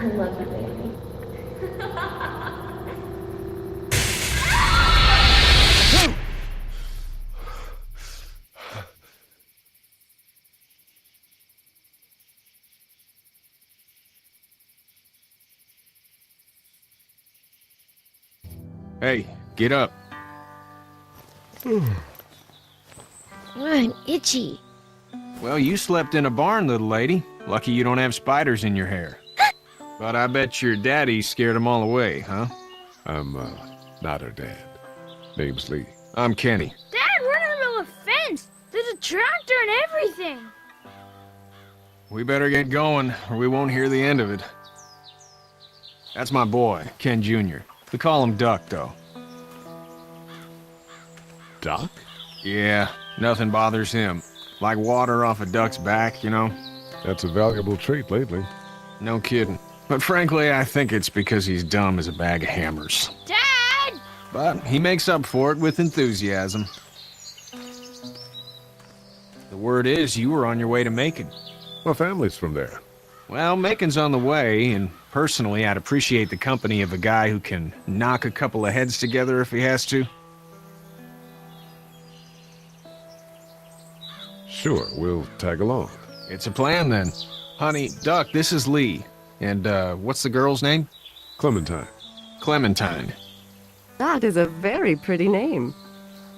I love you, baby. Hey, get up. I'm itchy. Well, you slept in a barn, little lady. Lucky you don't have spiders in your hair. But I bet your daddy scared them all away, huh? I'm, not her dad. Name's Lee. I'm Kenny. Dad, we're in the middle of a fence. There's a tractor and everything. We better get going, or we won't hear the end of it. That's my boy, Ken Jr. We call him Duck, though. Doc? Yeah, nothing bothers him. Like water off a duck's back, you know? That's a valuable trait lately. No kidding. But frankly, I think it's because he's dumb as a bag of hammers. Dad! But he makes up for it with enthusiasm. The word is you were on your way to Macon. My family's from there. Well, Macon's on the way, and personally, I'd appreciate the company of a guy who can knock a couple of heads together if he has to. Sure, we'll tag along. It's a plan, then. Honey, Duck, this is Lee. And, what's the girl's name? Clementine. Clementine. That is a very pretty name.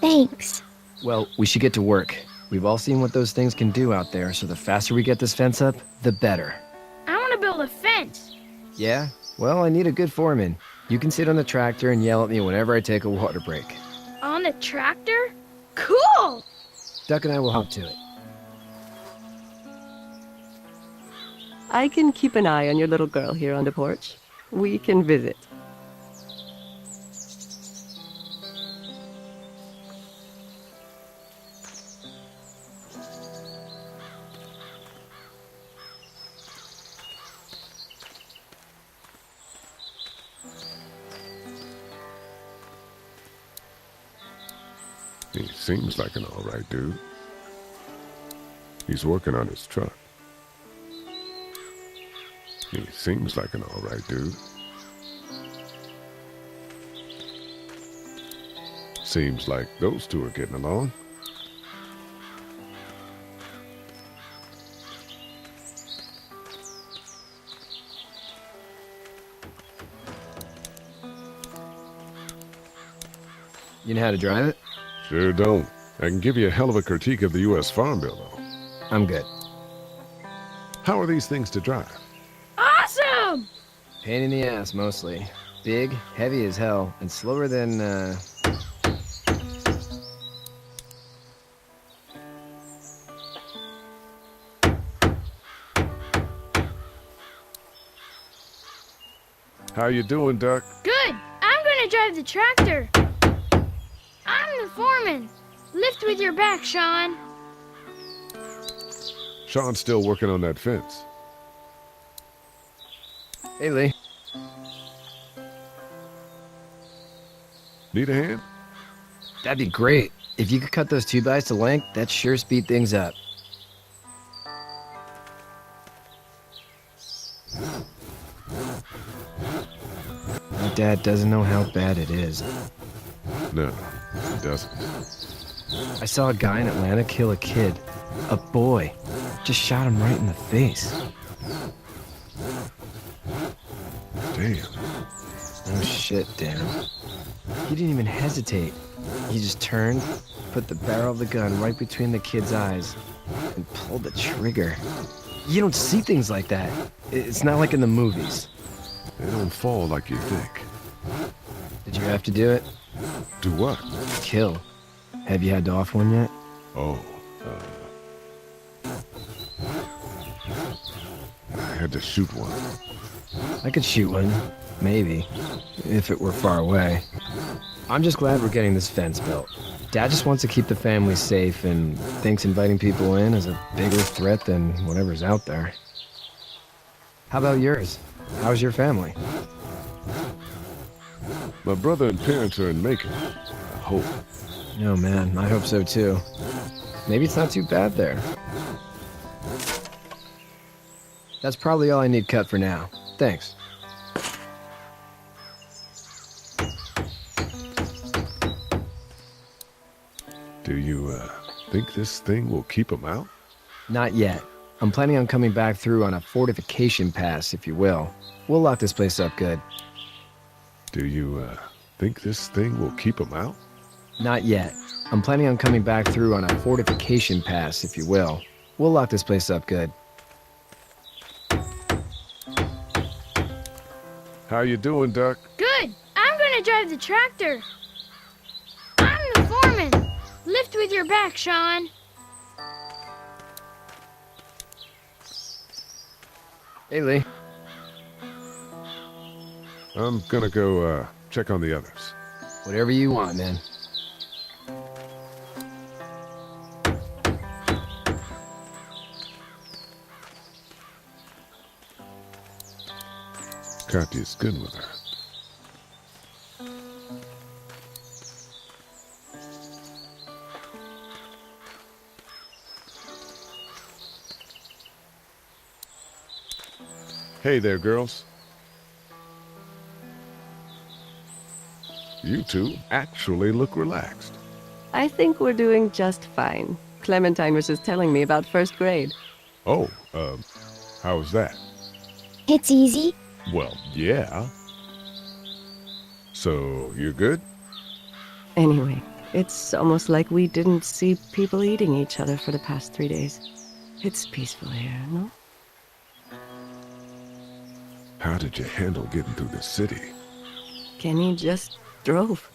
Thanks. Well, we should get to work. We've all seen what those things can do out there, so the faster we get this fence up, the better. I want to build a fence. Yeah? Well, I need a good foreman. You can sit on the tractor and yell at me whenever I take a water break. On the tractor? Cool! Duck and I will hop to it. I can keep an eye on your little girl here on the porch. We can visit. He seems like an all right dude. He's working on his truck. He seems like an all right dude. Seems like those two are getting along. You know how to drive it? Sure don't. I can give you a hell of a critique of the U.S. Farm Bill, though. I'm good. How are these things to drive? Awesome! Pain in the ass, mostly. Big, heavy as hell, and slower than, How you doing, Duck? Good! I'm gonna drive the tractor. I'm the foreman. Lift with your back, Sean. Sean's still working on that fence. Hey, Lee. Need a hand? That'd be great. If you could cut those 2x to length, that'd sure speed things up. My dad doesn't know how bad it is. No, he doesn't. I saw a guy in Atlanta kill a kid. A boy. Just shot him right in the face. Damn. Oh shit, damn. He didn't even hesitate. He just turned, put the barrel of the gun right between the kid's eyes, and pulled the trigger. You don't see things like that. It's not like in the movies. They don't fall like you think. Did you have to do it? Do what? Kill. Have you had to off one yet? Oh, I had to shoot one. I could shoot one. Maybe. If it were far away. I'm just glad we're getting this fence built. Dad just wants to keep the family safe and thinks inviting people in is a bigger threat than whatever's out there. How about yours? How's your family? My brother and parents are in Macon. I hope. Oh man, I hope so too. Maybe it's not too bad there. That's probably all I need cut for now. Thanks. Do you, think this thing will keep them out? Not yet. I'm planning on coming back through on a fortification pass, if you will. We'll lock this place up good. Do you, think this thing will keep them out? Not yet. I'm planning on coming back through on a fortification pass, if you will. We'll lock this place up good. How you doing, Duck? Good. I'm gonna drive the tractor. I'm the foreman. Lift with your back, Sean. Hey, Lee. I'm gonna go, check on the others. Whatever you want, man. Katya's good with her. Hey there, girls. You two actually look relaxed. I think we're doing just fine. Clementine was just telling me about first grade. Oh, how was that? It's easy. Well, yeah. So, you're good? Anyway, it's almost like we didn't see people eating each other for the past 3 days. It's peaceful here, no? How did you handle getting through the city? Kenny just drove.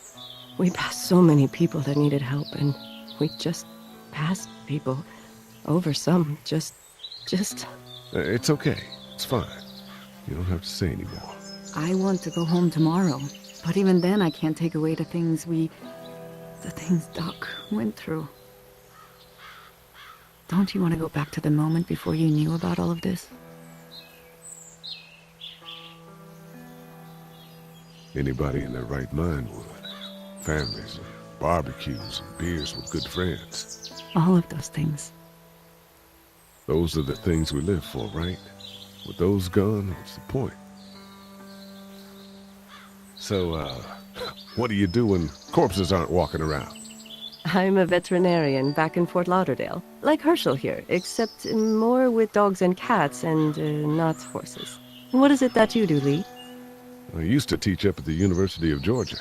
We passed so many people that needed help, and we just passed people. Over some, just... It's okay. It's fine. You don't have to say anymore. I want to go home tomorrow, but even then I can't take away the things Doc went through. Don't you want to go back to the moment before you knew about all of this? Anybody in their right mind would. Families, and barbecues, and beers with good friends. All of those things. Those are the things we live for, right? With those gone, what's the point? So, what do you do when corpses aren't walking around? I'm a veterinarian back in Fort Lauderdale. Like Herschel here, except more with dogs and cats and not horses. What is it that you do, Lee? I used to teach up at the University of Georgia.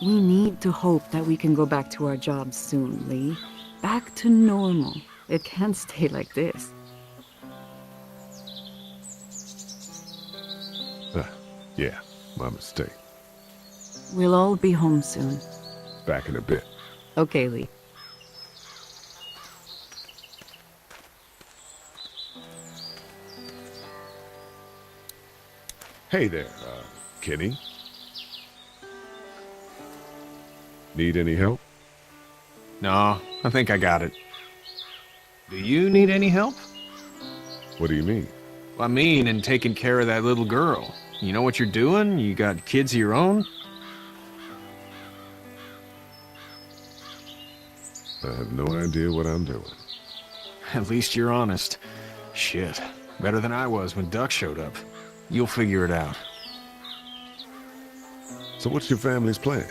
We need to hope that we can go back to our jobs soon, Lee. Back to normal. It can't stay like this. Yeah, my mistake. We'll all be home soon. Back in a bit. Okay, Lee. Hey there, Kenny. Need any help? No, I think I got it. Do you need any help? What do you mean? I mean, in taking care of that little girl. You know what you're doing? You got kids of your own? I have no idea what I'm doing. At least you're honest. Shit. Better than I was when Duck showed up. You'll figure it out. So what's your family's plan?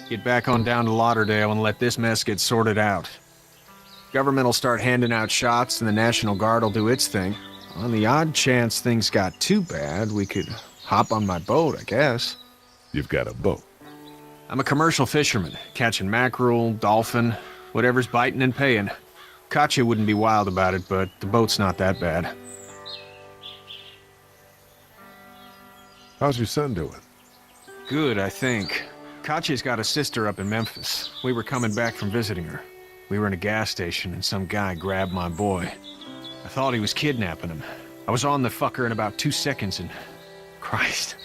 Get back on down to Lauderdale and let this mess get sorted out. Government will start handing out shots and the National Guard will do its thing. On the odd chance things got too bad, we could hop on my boat, I guess. You've got a boat. I'm a commercial fisherman, catching mackerel, dolphin, whatever's biting and paying. Katya wouldn't be wild about it, but the boat's not that bad. How's your son doing? Good, I think. Katya's got a sister up in Memphis. We were coming back from visiting her. We were in a gas station and some guy grabbed my boy. I thought he was kidnapping him. I was on the fucker in about 2 seconds and... Christ.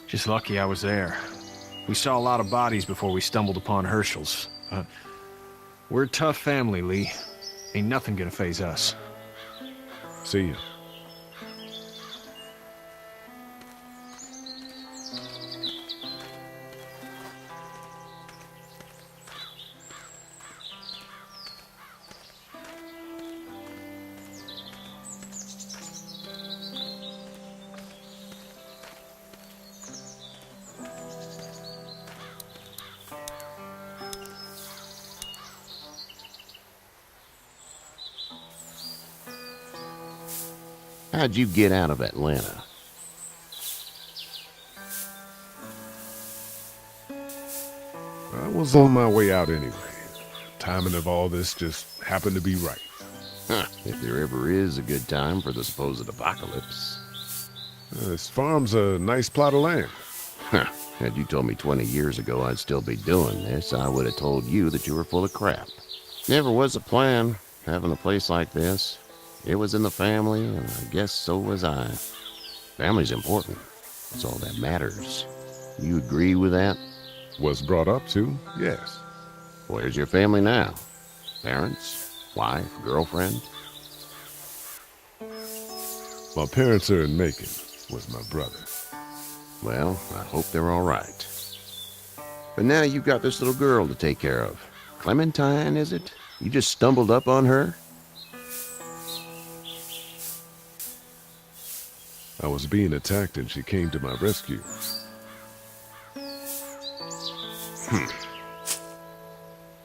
Just lucky I was there. We saw a lot of bodies before we stumbled upon Herschel's. We're a tough family, Lee. Ain't nothing gonna faze us. See you. How'd you get out of Atlanta? I was on my way out anyway. Timing of all this just happened to be right. Huh, if there ever is a good time for the supposed apocalypse. This farm's a nice plot of land. Huh, had you told me 20 years ago I'd still be doing this, I would have told you that you were full of crap. Never was a plan, having a place like this. It was in the family, and I guess so was I. Family's important. That's all that matters. You agree with that? Was brought up to, yes. Where's your family now? Parents? Wife? Girlfriend? My parents are in Macon, with my brother. Well, I hope they're all right. But now you've got this little girl to take care of. Clementine, is it? You just stumbled up on her? I was being attacked and she came to my rescue.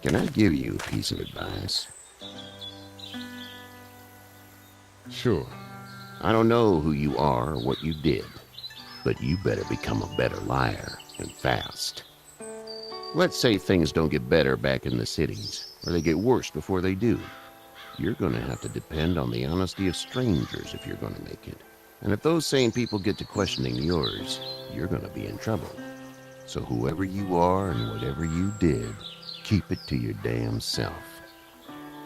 Can I give you a piece of advice? Sure. I don't know who you are or what you did, but you better become a better liar, and fast. Let's say things don't get better back in the cities, or they get worse before they do. You're gonna have to depend on the honesty of strangers if you're gonna make it. And if those same people get to questioning yours, you're gonna be in trouble. So whoever you are and whatever you did, keep it to your damn self.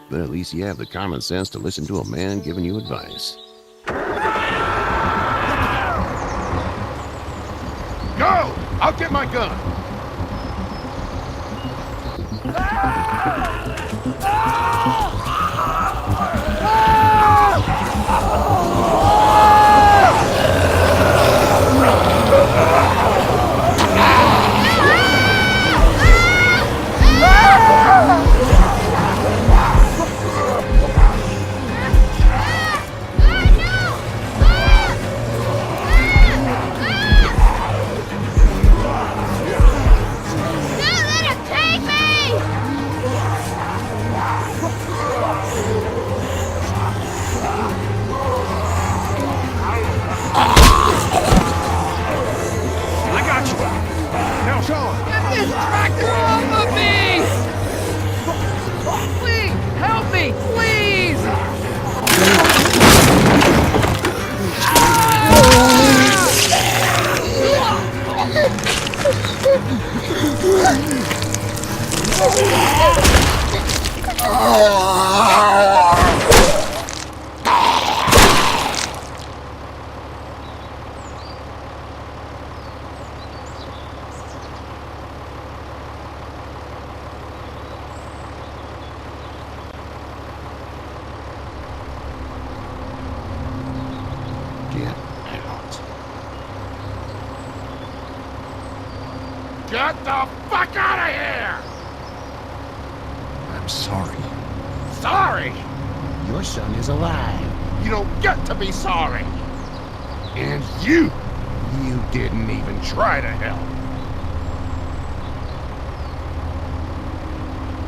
But at least you have the common sense to listen to a man giving you advice. Go! I'll get my gun! Get the fuck out of here! I'm sorry. Sorry? Your son is alive. You don't get to be sorry. And you didn't even try to help.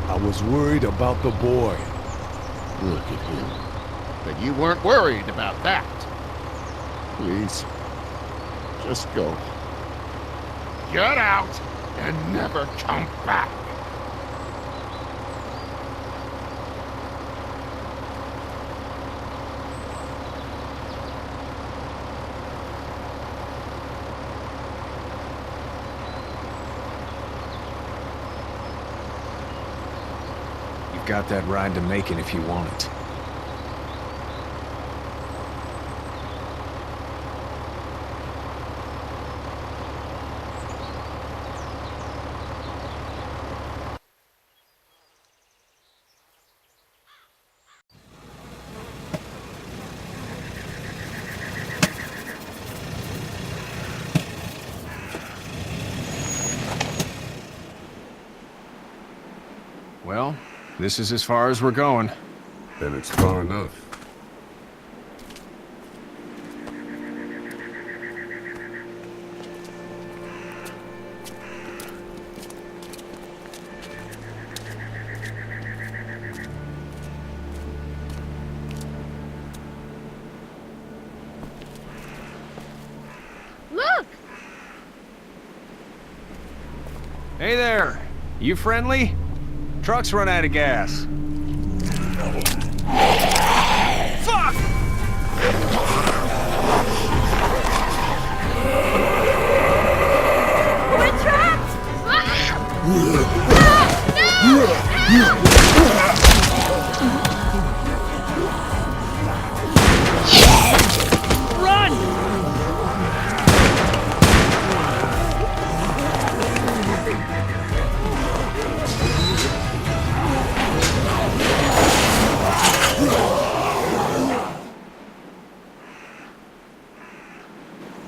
I was worried about the boy. Look at him. But you weren't worried about that. Please, just go. Get out and never come back. You've got that ride to Macon if you want it. Well, this is as far as we're going. And it's far enough. You friendly? Truck's run out of gas. Fuck! We're trapped!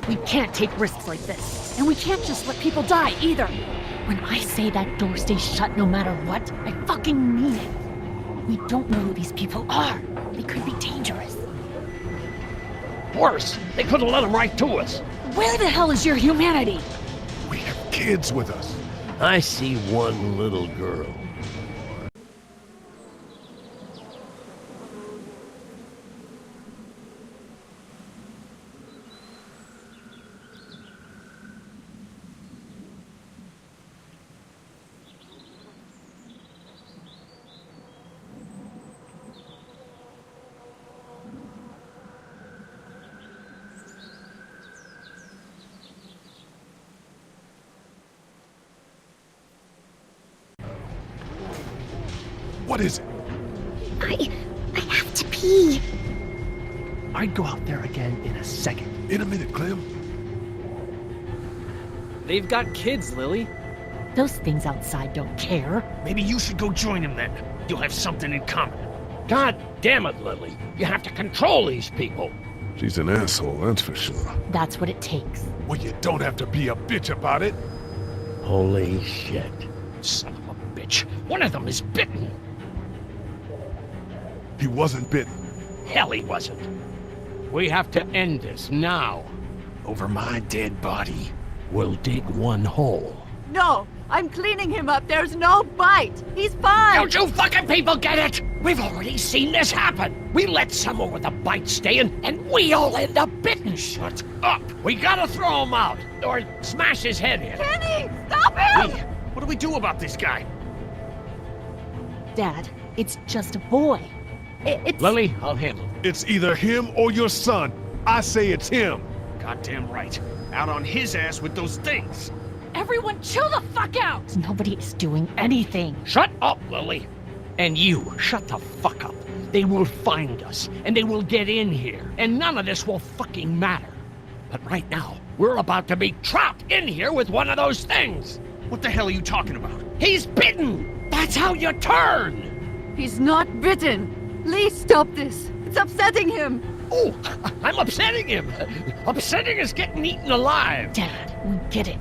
We can't take risks like this. And we can't just let people die, either. When I say that door stays shut no matter what, I fucking mean it. We don't know who these people are. They could be dangerous. Worse, they could have let them right to us. Where the hell is your humanity? We have kids with us. I see one little girl. What is it? I have to pee. I'd go out there again in a second. In a minute, Clem. They've got kids, Lily. Those things outside don't care. Maybe you should go join him then. You'll have something in common. God damn it, Lily. You have to control these people. She's an asshole, that's for sure. That's what it takes. Well, you don't have to be a bitch about it. Holy shit. Son of a bitch. One of them is bitten. He wasn't bitten. Hell, he wasn't. We have to end this now. Over my dead body. We'll dig one hole. No! I'm cleaning him up. There's no bite. He's fine. Don't you fucking people get it? We've already seen this happen. We let someone with a bite stay in, and we all end up bitten. Shut up. We gotta throw him out, or smash his head in. Kenny, stop him! What do we do about this guy? Dad, it's just a boy. It's... Lily, I'll handle it. It's either him or your son. I say it's him. Goddamn right. Out on his ass with those things. Everyone chill the fuck out! Nobody is doing anything. Shut up, Lily. And you, shut the fuck up. They will find us, and they will get in here, and none of this will fucking matter. But right now, we're about to be trapped in here with one of those things. What the hell are you talking about? He's bitten! That's how you turn! He's not bitten. Lee, stop this. It's upsetting him. Oh, I'm upsetting him. Upsetting is getting eaten alive. Dad, we get it.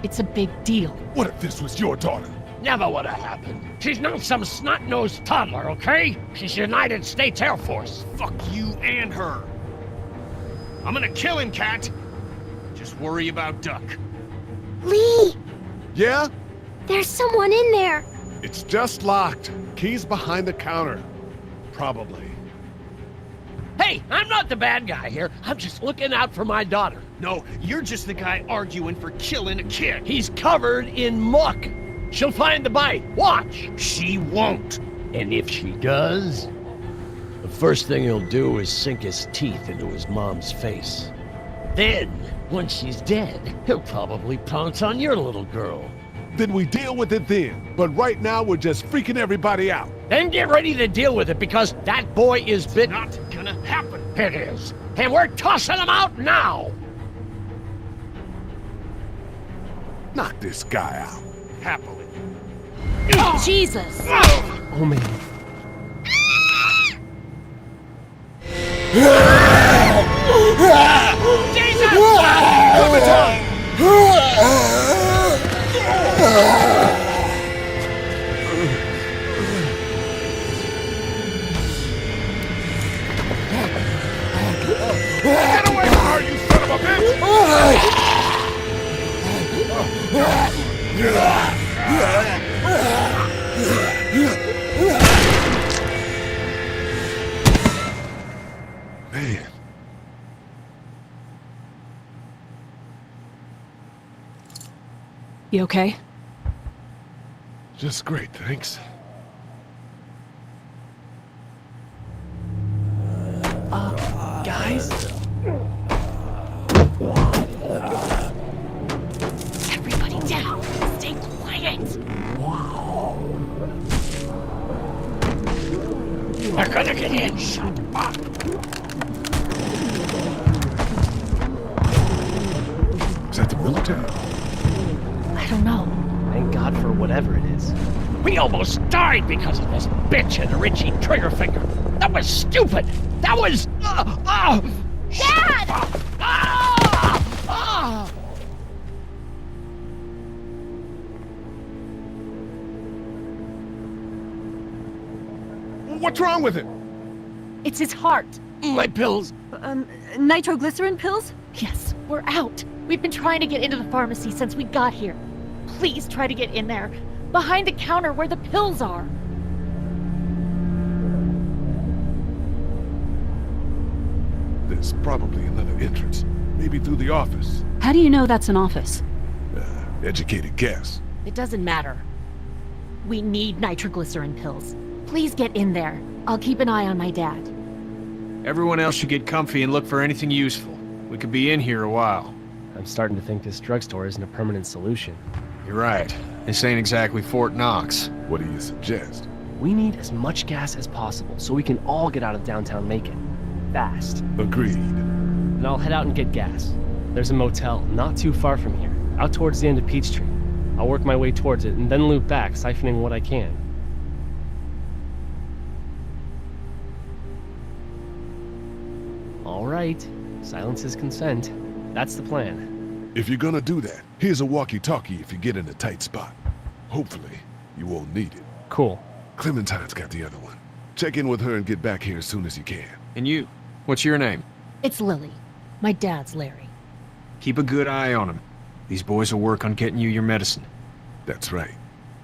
It's a big deal. What if this was your daughter? Never would have happened. She's not some snot-nosed toddler, okay? She's United States Air Force. Fuck you and her. I'm gonna kill him, Cat. Just worry about Duck. Lee, Yeah? there's someone in there. It's just locked. Key's behind the counter. Probably. Hey, I'm not the bad guy here. I'm just looking out for my daughter. No, you're just the guy arguing for killing a kid. He's covered in muck. She'll find the bite. Watch. She won't. And if she does, the first thing he'll do is sink his teeth into his mom's face. Then, once she's dead, he'll probably pounce on your little girl. Then we deal with it then. But right now, we're just freaking everybody out. Then get ready to deal with it, because that boy is bitten. Not gonna happen. It is. And we're tossing him out now. Knock this guy out. Happily. Jesus! Oh man. Get away from her, you son of a bitch! Man. You okay? Just great, thanks. Guys? Everybody down! Stay quiet! They're gonna get in. Shut up. Is that the military? I don't know. Thank God for whatever it is. We almost died because of this bitch and her itchy trigger finger. That was stupid. That was... Dad! What's wrong with it? It's his heart. My pills. Nitroglycerin pills? Yes, we're out. We've been trying to get into the pharmacy since we got here. Please try to get in there. Behind the counter where the pills are. There's probably another entrance. Maybe through the office. How do you know that's an office? Educated guess. It doesn't matter. We need nitroglycerin pills. Please get in there. I'll keep an eye on my dad. Everyone else should get comfy and look for anything useful. We could be in here a while. I'm starting to think this drugstore isn't a permanent solution. You're right. This ain't exactly Fort Knox. What do you suggest? We need as much gas as possible so we can all get out of downtown Macon. Fast. Agreed. And I'll head out and get gas. There's a motel not too far from here, out towards the end of Peachtree. I'll work my way towards it and then loop back, siphoning what I can. All right. Silence is consent. That's the plan. If you're gonna do that, here's a walkie-talkie if you get in a tight spot. Hopefully, you won't need it. Cool. Clementine's got the other one. Check in with her and get back here as soon as you can. And you, what's your name? It's Lily. My dad's Larry. Keep a good eye on him. These boys will work on getting you your medicine. That's right.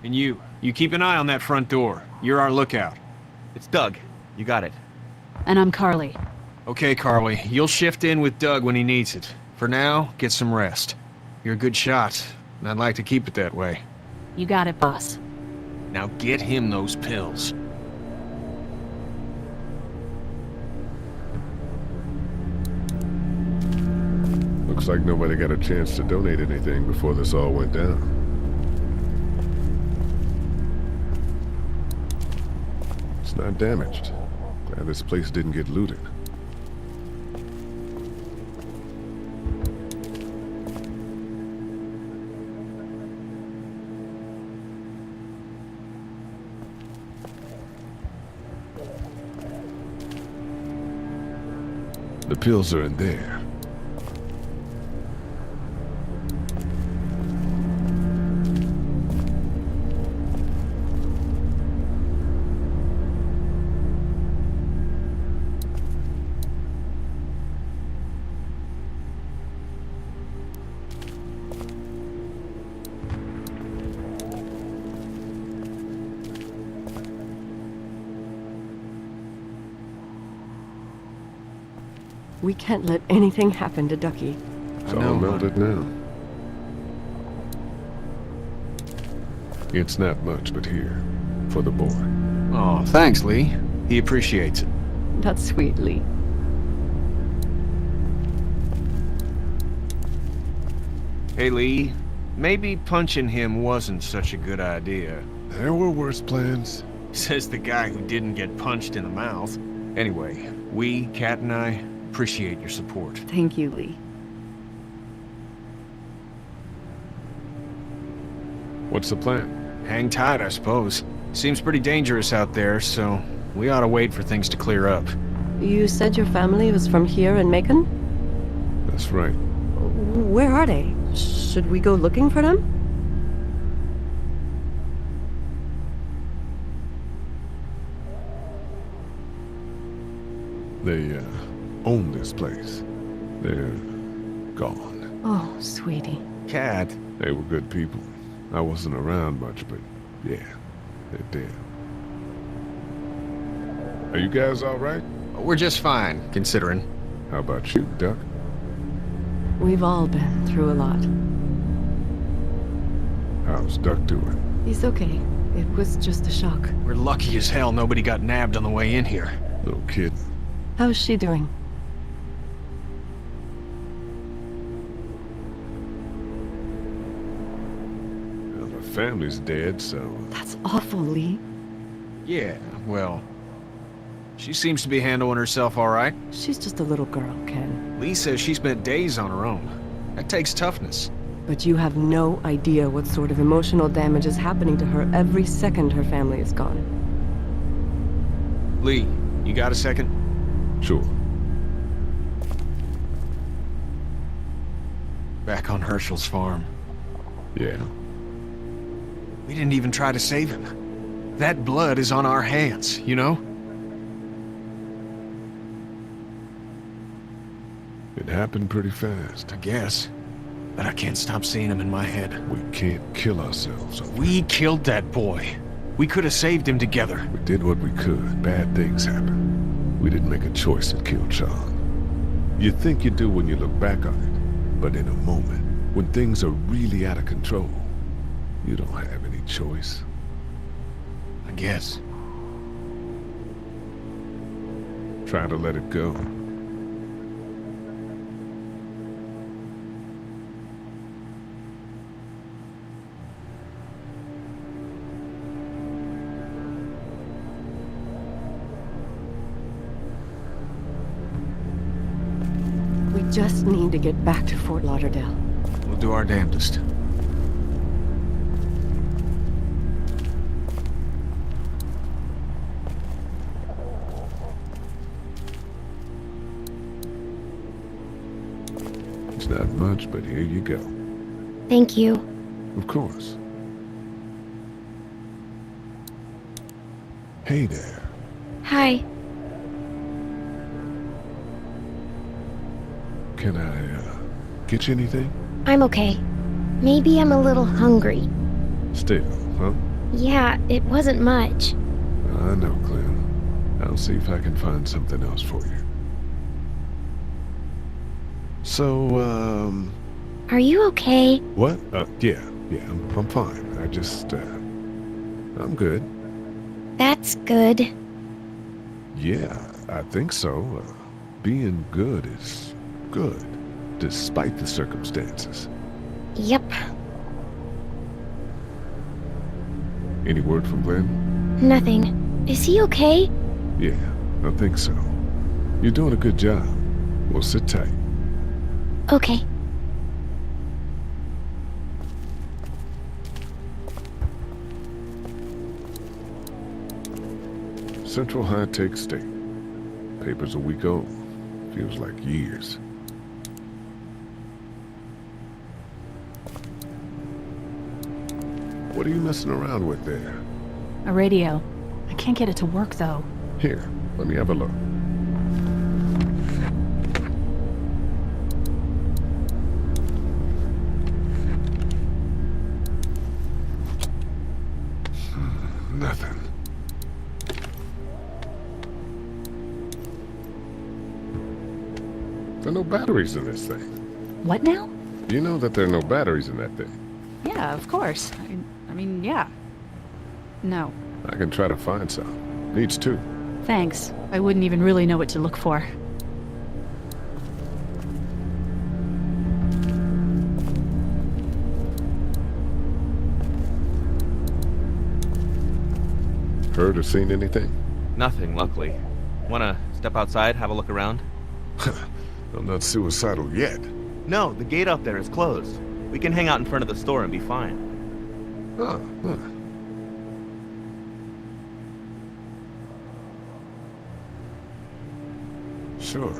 And you keep an eye on that front door. You're our lookout. It's Doug. You got it. And I'm Carly. Okay, Carly, you'll shift in with Doug when he needs it. For now, get some rest. You're a good shot, and I'd like to keep it that way. You got it, boss. Now get him those pills. Looks like nobody got a chance to donate anything before this all went down. It's not damaged. Glad this place didn't get looted. The pills are in there. We can't let anything happen to Ducky. It's all melted now. It's not much, but here, for the boy. Oh, thanks, Lee. He appreciates it. That's sweet, Lee. Hey, Lee, maybe punching him wasn't such a good idea. There were worse plans. Says the guy who didn't get punched in the mouth. Anyway, we, Kat and I, appreciate your support. Thank you, Lee. What's the plan? Hang tight, I suppose. Seems pretty dangerous out there, so we ought to wait for things to clear up. You said your family was from here in Macon? That's right. Where are they? Should we go looking for them? They, own this place. They're gone. Oh, sweetie. Kat. They were good people. I wasn't around much, but yeah, they're dead. Are you guys all right? We're just fine, considering. How about you, Duck? We've all been through a lot. How's Duck doing? He's okay. It was just a shock. We're lucky as hell nobody got nabbed on the way in here. No kidding. How's she doing? Well, her family's dead, so... That's awful, Lee. Yeah, well... She seems to be handling herself all right. She's just a little girl, Ken. Lee says she spent days on her own. That takes toughness. But you have no idea what sort of emotional damage is happening to her every second her family is gone. Lee, you got a second? Sure. Back on Herschel's farm. Yeah. We didn't even try to save him. That blood is on our hands, you know? It happened pretty fast. I guess. But I can't stop seeing him in my head. We can't kill ourselves. We killed that boy. We could have saved him together. We did what we could. Bad things happen. We didn't make a choice that killed Sean. You think you do when you look back on it. But in a moment, when things are really out of control, you don't have any choice. I guess. Try to let it go. We just need to get back to Fort Lauderdale. We'll do our damnedest. It's not much, but here you go. Thank you. Of course. Hey there. Hi. Can I, get you anything? I'm okay. Maybe I'm a little hungry. Still, huh? Yeah, it wasn't much. I know, Clem. I'll see if I can find something else for you. So, Are you okay? What? Yeah, I'm fine. I just, I'm good. That's good. Yeah, I think so. Being good is good, despite the circumstances. Yep. Any word from Glenn? Nothing. Is he okay? Yeah, I think so. You're doing a good job. Well, sit tight. Okay. Central High Take State. Paper's a week old. Feels like years. What are you messing around with there? A radio. I can't get it to work, though. Here, let me have a look. Nothing. There are no batteries in this thing. What now? You know that there are no batteries in that thing. Yeah, of course. I mean, yeah. No. I can try to find some. Needs two. Thanks. I wouldn't even really know what to look for. Heard or seen anything? Nothing, luckily. Wanna step outside, have a look around? I'm not suicidal yet. No, the gate up there is closed. We can hang out in front of the store and be fine. Huh. Sure.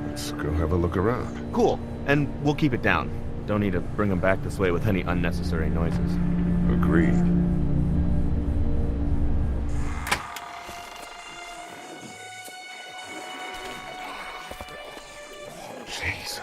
Let's go have a look around. Cool. And we'll keep it down. Don't need to bring them back this way with any unnecessary noises. Agreed. Jesus.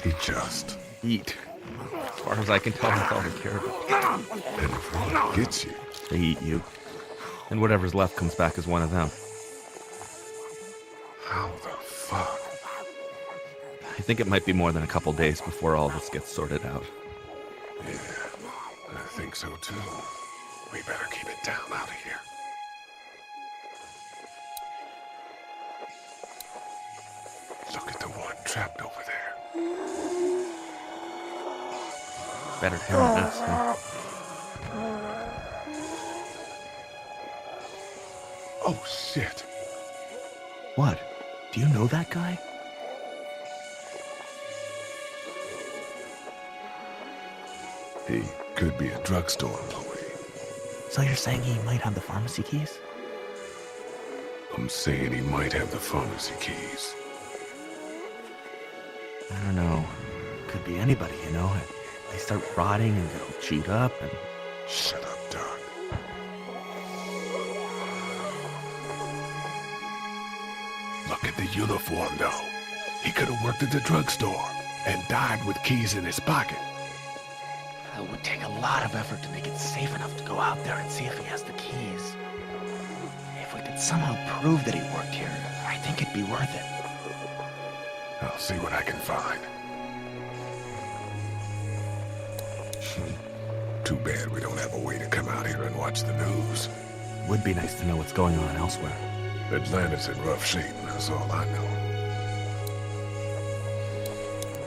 They just eat. As far as I can tell, that's all they care about. And if one gets you, They eat you. And whatever's left comes back as one of them. How the fuck? I think it might be more than a couple days before all this gets sorted out. Yeah, I think so too. We better keep it down out of here. Look at the one trapped over there. Better handle this, huh? Oh shit. What? Do you know that guy? He could be a drugstore employee. So you're saying he might have the pharmacy keys? I'm saying he might have the pharmacy keys. I don't know. Could be anybody, you know? They start rotting and get all chewed up and... Shut up, Doc. Look at the uniform, though. He could have worked at the drugstore and died with keys in his pocket. It would take a lot of effort to make it safe enough to go out there and see if he has the keys. If we could somehow prove that he worked here, I think it'd be worth it. I'll see what I can find. Too bad we don't have a way to come out here and watch the news. Would be nice to know what's going on elsewhere. Atlanta's in rough shape, that's all I know.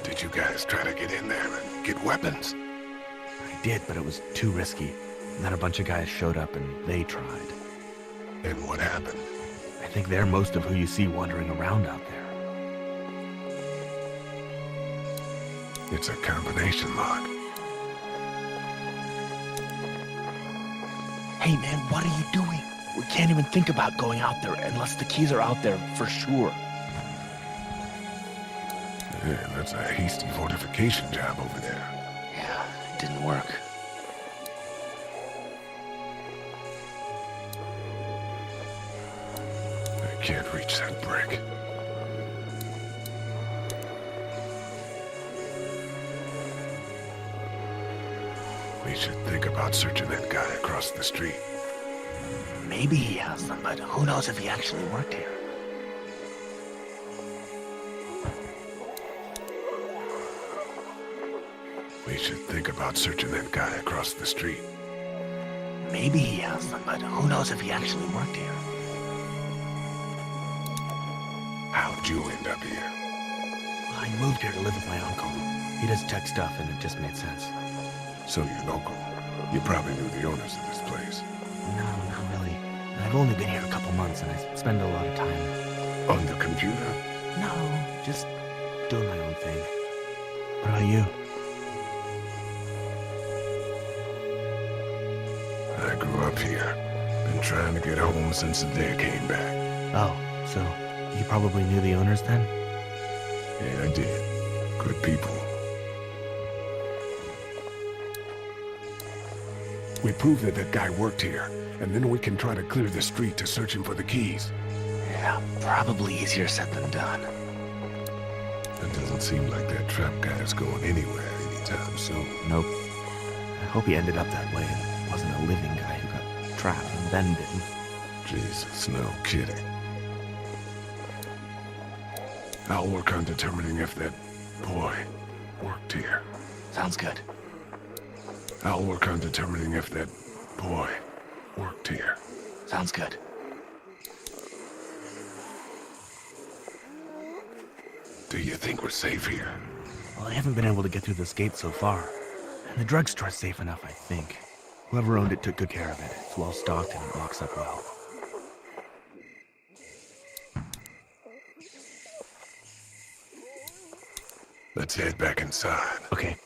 Did you guys try to get in there and get weapons? I did, but it was too risky. And then a bunch of guys showed up and they tried. And what happened? I think they're most of who you see wandering around out there. It's a combination lock. Hey man, what are you doing? We can't even think about going out there unless the keys are out there for sure. Yeah, that's a hasty fortification job over there. Yeah, it didn't work. I can't reach that brick. We should think about searching that guy across the street. Maybe he has them, but who knows if he actually worked here. We should think about searching that guy across the street. Maybe he has them, but who knows if he actually worked here. How'd you end up here? I moved here to live with my uncle. He does tech stuff and it just made sense. So you're local. You probably knew the owners of this place. No, not really. I've only been here a couple months and I spend a lot of time... On the computer? No, just doing my own thing. What about you? I grew up here. Been trying to get home since the day I came back. Oh, so you probably knew the owners then? Yeah, I did. Good people. We prove that that guy worked here, and then we can try to clear the street to search him for the keys. Yeah, probably easier said than done. It doesn't seem like that trap guy is going anywhere anytime soon. Nope. I hope he ended up that way and wasn't a living guy who got trapped and then bitten. Jesus, no kidding. I'll work on determining if that boy worked here. Sounds good. I'll work on determining if that boy worked here. Sounds good. Do you think we're safe here? Well, I haven't been able to get through this gate so far. And the drugstore's safe enough, I think. Whoever owned it took good care of it. It's well stocked and it locks up well. Let's head back inside. Okay.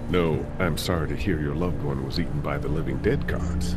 No, I'm sorry to hear your loved one was eaten by the living dead gods.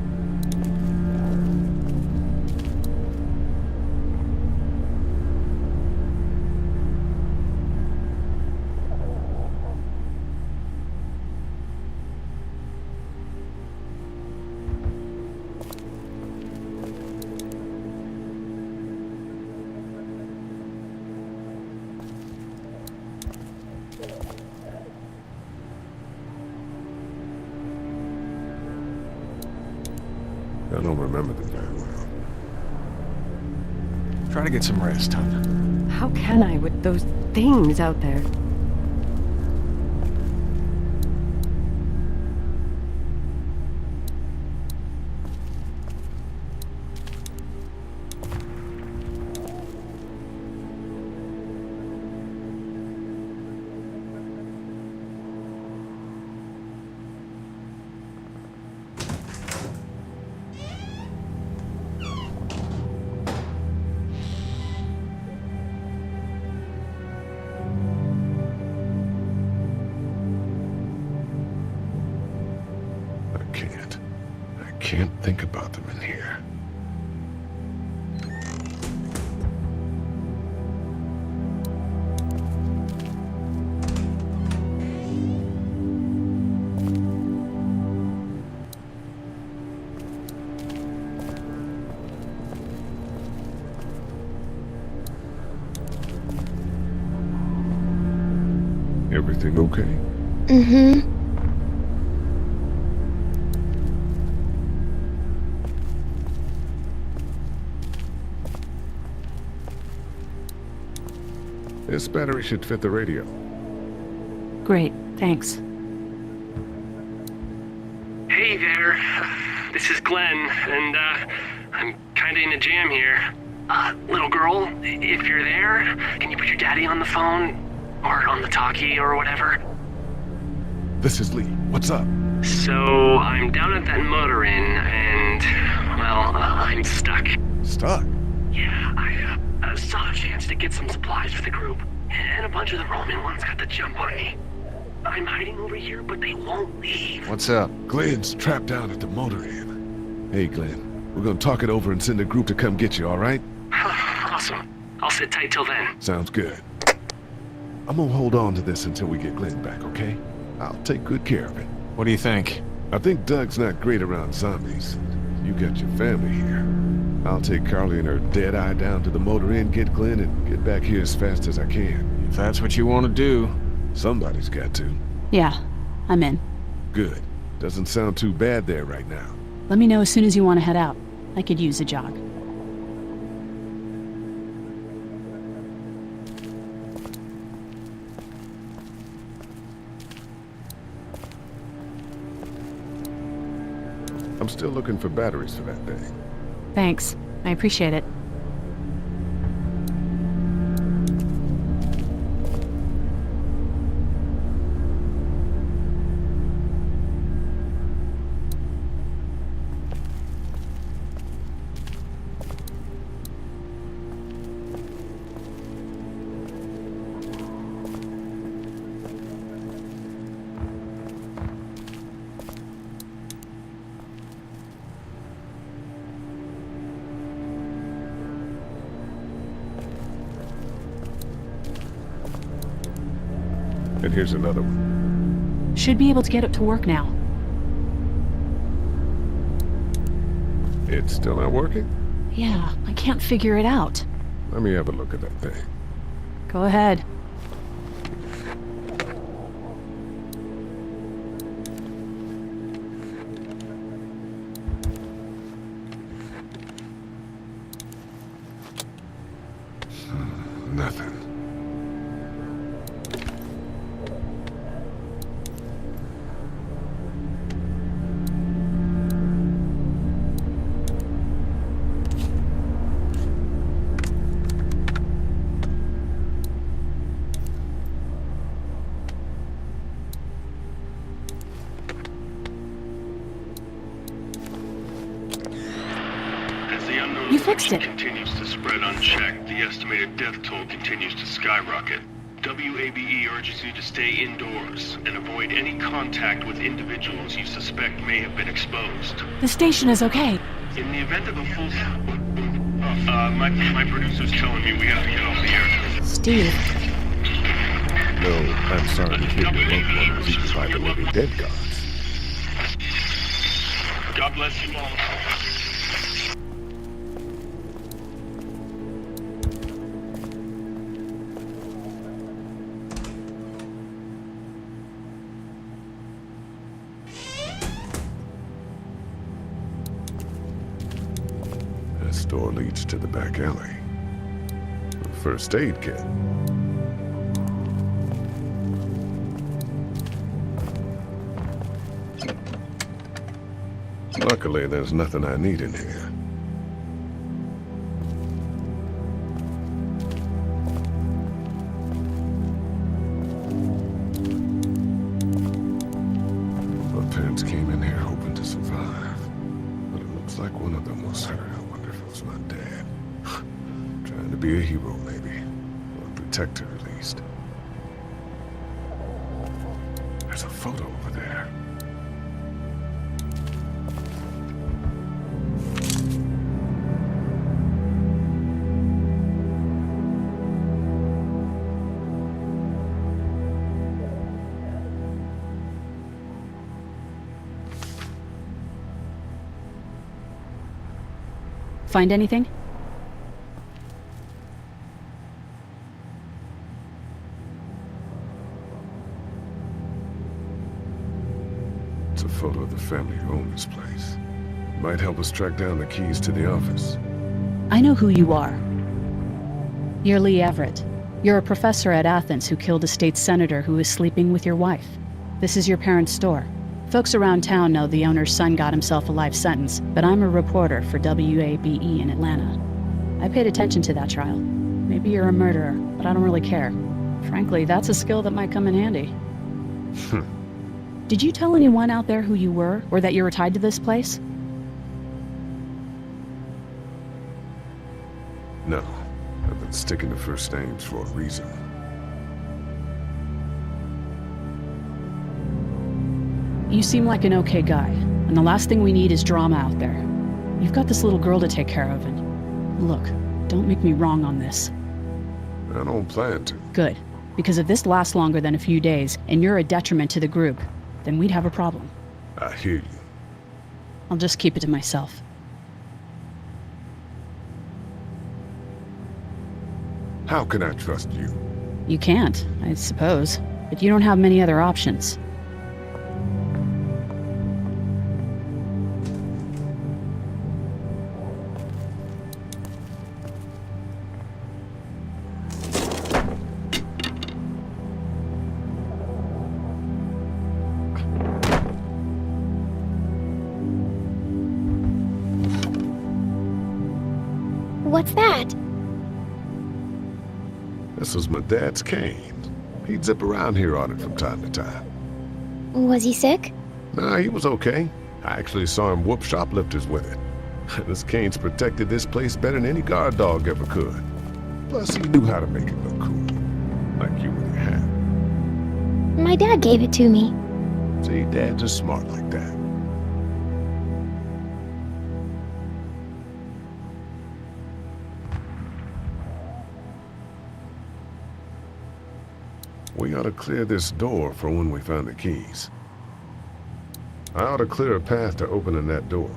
I don't remember them very well. Try to get some rest, hon. How can I with those things out there? I can't think about them in here. Everything okay? Mm-hmm. This battery should fit the radio. Great, thanks. Hey there, this is Glenn, and I'm kinda in a jam here. Little girl, if you're there, can you put your daddy on the phone? Or on the talkie or whatever? This is Lee. What's up? So, I'm down at that motor inn, and, well, I'm stuck. Stuck? Yeah, I saw a chance to get some supplies for the group, and a bunch of the Roman ones got the jump on me. I'm hiding over here, but they won't leave. What's up? Glenn's trapped down at the motor inn. Hey, Glenn. We're gonna talk it over and send a group to come get you, all right? Awesome. I'll sit tight till then. Sounds good. I'm gonna hold on to this until we get Glenn back, okay? I'll take good care of it. What do you think? I think Doug's not great around zombies. You got your family here. I'll take Carly and her dead eye down to the motor inn, get Glenn, and get back here as fast as I can. If that's what you want to do. Somebody's got to. Yeah, I'm in. Good. Doesn't sound too bad there right now. Let me know as soon as you want to head out. I could use a jog. I'm still looking for batteries for that thing. Thanks. I appreciate it. And here's another one. Should be able to get it to work now. It's still not working? Yeah, I can't figure it out. Let me have a look at that thing. Go ahead. Nothing. You fixed it. Continues to spread unchecked. The estimated death toll continues to skyrocket. WABE urges you to stay indoors and avoid any contact with individuals you suspect may have been exposed. The station is okay. In the event of a full... my producer's telling me we have to get off the air. Steve. No, I'm sorry to hear your loved one was eaten by the living dead gods. God bless you all. leads to the back alley. A first aid kit. Luckily, there's nothing I need in here. My parents came in here hoping to survive, but it looks like one of them was hurt. I wonder if it was my dad. Trying to be a hero, maybe. Or a protector, at least. There's a photo over there. Find anything? It's a photo of the family who owned this place. Might help us track down the keys to the office. I know who you are. You're Lee Everett. You're a professor at Athens who killed a state senator who was sleeping with your wife. This is your parents' store. Folks around town know the owner's son got himself a life sentence, but I'm a reporter for WABE in Atlanta. I paid attention to that trial. Maybe you're a murderer, but I don't really care. Frankly, that's a skill that might come in handy. Did you tell anyone out there who you were, or that you were tied to this place? No. I've been sticking to first names for a reason. You seem like an okay guy, and the last thing we need is drama out there. You've got this little girl to take care of, and look, don't make me wrong on this. I don't plan to. Good, because if this lasts longer than a few days, and you're a detriment to the group, then we'd have a problem. I hear you. I'll just keep it to myself. How can I trust you? You can't, I suppose, but you don't have many other options. What's that? This was my dad's cane. He'd zip around here on it from time to time. Was he sick? Nah, he was okay. I actually saw him whoop shoplifters with it. This cane's protected this place better than any guard dog ever could. Plus, he knew how to make it look cool. Like you with your hat. My dad gave it to me. See, dads are smart like that. We ought to clear this door for when we find the keys. I ought to clear a path to opening that door.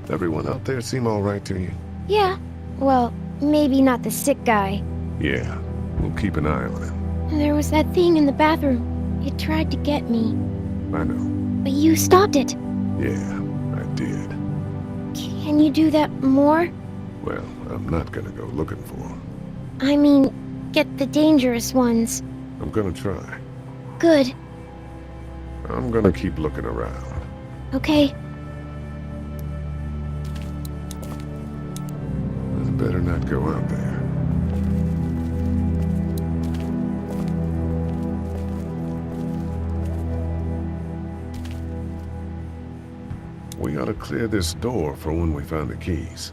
Everyone out there seem all right to you? Yeah. Well, maybe not the sick guy. Yeah, we'll keep an eye on him. There was that thing in the bathroom. It tried to get me. I know. But you stopped it. Yeah, I did. Can you do that more? Well, I'm not gonna go looking for him. I mean, get the dangerous ones. I'm gonna try. Good. I'm gonna keep looking around. Okay. I better not go out there. We ought to clear this door for when we find the keys.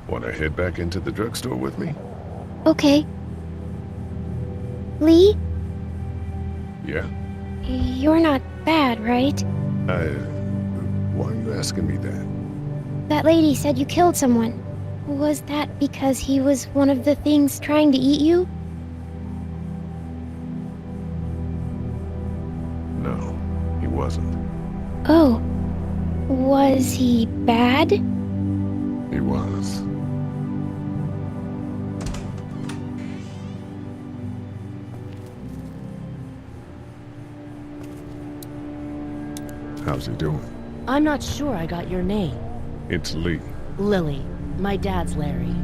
Want to head back into the drugstore with me? Okay. Lee? Yeah? You're not bad, right? Why are you asking me that? That lady said you killed someone. Was that because he was one of the things trying to eat you? No, he wasn't. Oh. Was he bad? He was. How's he doing? I'm not sure I got your name. It's Lee. Lily. My dad's Larry.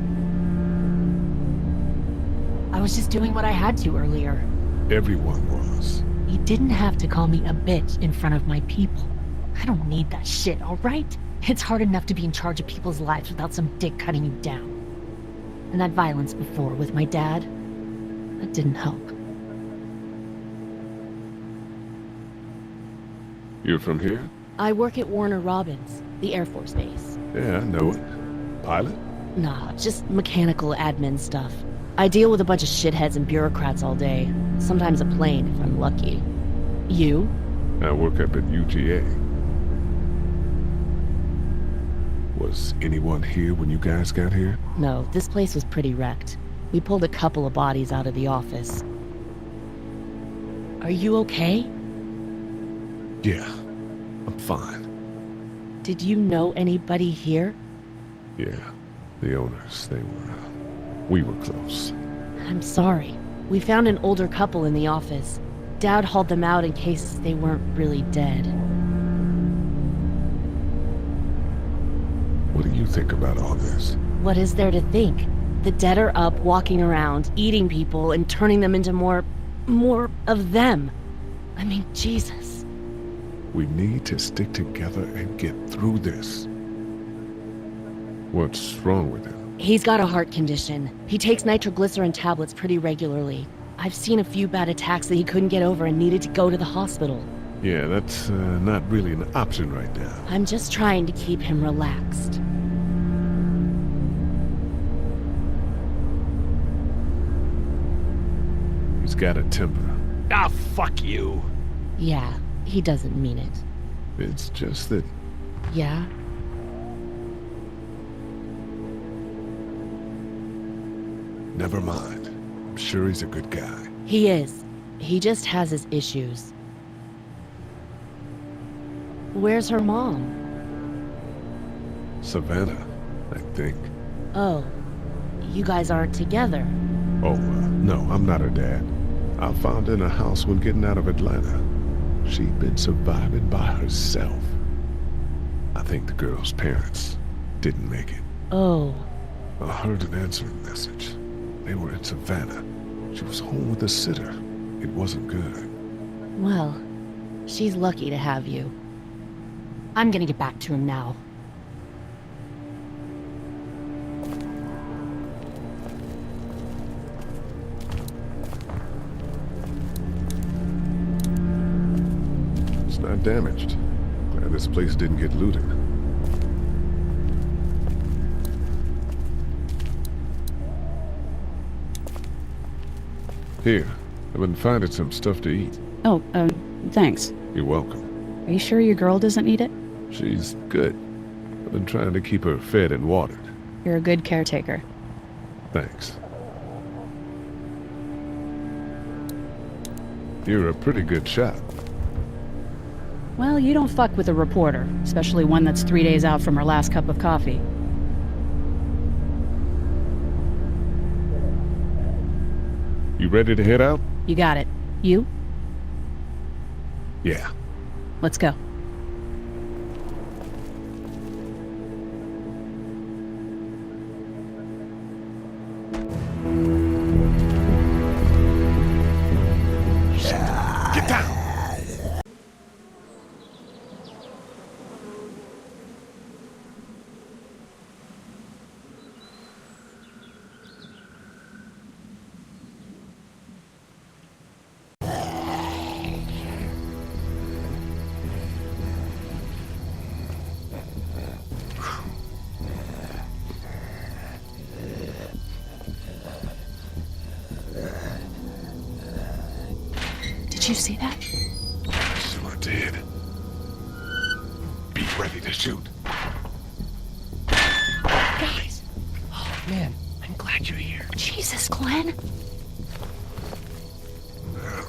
I was just doing what I had to earlier. Everyone was. You didn't have to call me a bitch in front of my people. I don't need that shit, alright? It's hard enough to be in charge of people's lives without some dick cutting you down. And that violence before with my dad, that didn't help. You're from here? I work at Warner Robins, the Air Force Base. Yeah, I know it. Pilot? Nah, just mechanical admin stuff. I deal with a bunch of shitheads and bureaucrats all day. Sometimes a plane, if I'm lucky. You? I work up at UGA. Was anyone here when you guys got here? No, this place was pretty wrecked. We pulled a couple of bodies out of the office. Are you okay? Yeah, I'm fine. Did you know anybody here? Yeah, the owners, we were close. I'm sorry. We found an older couple in the office. Dad hauled them out in case they weren't really dead. What do you think about all this? What is there to think? The dead are up, walking around, eating people, and turning them into more of them. I mean, Jesus. We need to stick together and get through this. What's wrong with him? He's got a heart condition. He takes nitroglycerin tablets pretty regularly. I've seen a few bad attacks that he couldn't get over and needed to go to the hospital. Yeah, that's not really an option right now. I'm just trying to keep him relaxed. He's got a temper. Ah, fuck you. Yeah, he doesn't mean it. It's just that... Yeah? Never mind. I'm sure he's a good guy. He is. He just has his issues. Where's her mom? Savannah, I think. Oh, you guys aren't together. Oh, no, I'm not her dad. I found her in a house when getting out of Atlanta. She'd been surviving by herself. I think the girl's parents didn't make it. Oh. I heard an answering message. They were in Savannah. She was home with a sitter. It wasn't good. Well, she's lucky to have you. I'm gonna get back to him now. It's not damaged. Glad this place didn't get looted. Here, I've been finding some stuff to eat. Oh, thanks. You're welcome. Are you sure your girl doesn't need it? She's good. I've been trying to keep her fed and watered. You're a good caretaker. Thanks. You're a pretty good shot. Well, you don't fuck with a reporter, especially one that's 3 days out from her last cup of coffee. You ready to head out? You got it. You? Yeah. Let's go. Get down! Did you see that? Sure did. Be ready to shoot. Guys! Oh, man, I'm glad you're here. Jesus, Glenn!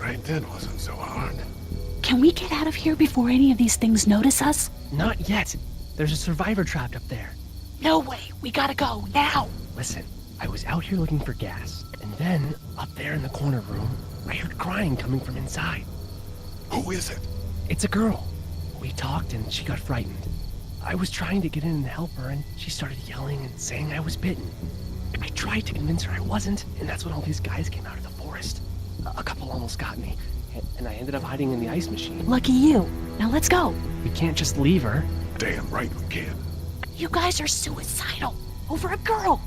Right then wasn't so hard. Can we get out of here before any of these things notice us? Not yet. There's a survivor trapped up there. No way. We gotta go, now! Listen, I was out here looking for gas, and then, up there in the corner room, I heard crying coming from inside. Who is it? It's a girl. We talked and she got frightened. I was trying to get in and help her, and she started yelling and saying I was bitten. I tried to convince her I wasn't, and that's when all these guys came out of the forest. A couple almost got me, and I ended up hiding in the ice machine. Lucky you. Now let's go. We can't just leave her. Damn right we can. You guys are suicidal. Over a girl.